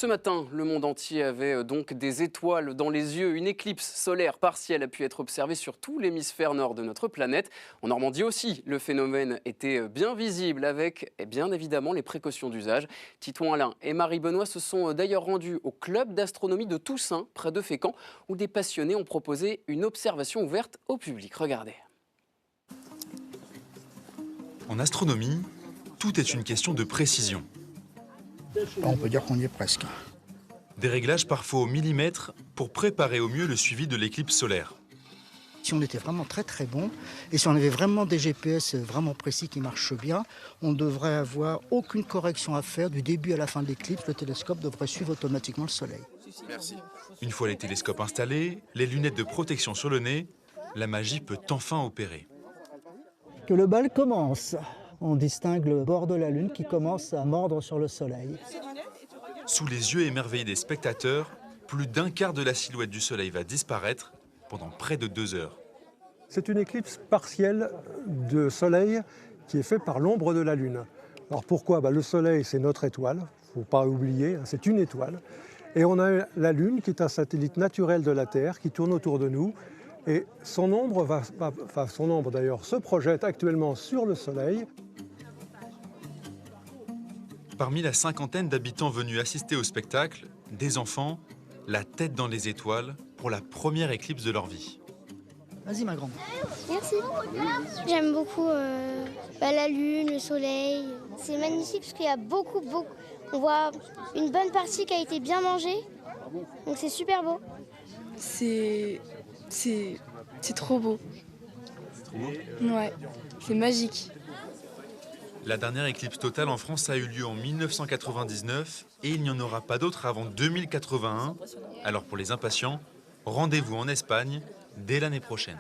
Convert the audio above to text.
Ce matin, le monde entier avait donc des étoiles dans les yeux. Une éclipse solaire partielle a pu être observée sur tout l'hémisphère nord de notre planète. En Normandie aussi, le phénomène était bien visible avec, bien évidemment, les précautions d'usage. Titouan Alain et Marie Benoît se sont d'ailleurs rendus au club d'astronomie de Toussaint, près de Fécamp, où des passionnés ont proposé une observation ouverte au public. Regardez. En astronomie, tout est une question de précision. On peut dire qu'on y est presque. Des réglages parfois au millimètre pour préparer au mieux le suivi de l'éclipse solaire. Si on était vraiment très bon, et si on avait vraiment des GPS vraiment précis qui marchent bien, on ne devrait avoir aucune correction à faire du début à la fin de l'éclipse. Le télescope devrait suivre automatiquement le Soleil. Merci. Une fois les télescopes installés, les lunettes de protection sur le nez, la magie peut enfin opérer. Que le bal commence. On distingue le bord de la Lune qui commence à mordre sur le Soleil. Sous les yeux émerveillés des spectateurs, plus d'un quart de la silhouette du Soleil va disparaître pendant près de 2 heures. C'est une éclipse partielle de Soleil qui est faite par l'ombre de la Lune. Alors pourquoi ? Le Soleil, c'est notre étoile, il ne faut pas oublier, c'est une étoile. Et on a la Lune qui est un satellite naturel de la Terre qui tourne autour de nous. Et son ombre d'ailleurs se projette actuellement sur le Soleil. Parmi la cinquantaine d'habitants venus assister au spectacle, des enfants, la tête dans les étoiles pour la première éclipse de leur vie. Vas-y ma grande. Merci. J'aime beaucoup la lune, le soleil. C'est magnifique parce qu'il y a beaucoup. On voit une bonne partie qui a été bien mangée. Donc c'est super beau. C'est trop beau. C'est trop beau ? Ouais, c'est magique. La dernière éclipse totale en France a eu lieu en 1999 et il n'y en aura pas d'autre avant 2081. Alors pour les impatients, rendez-vous en Espagne dès l'année prochaine.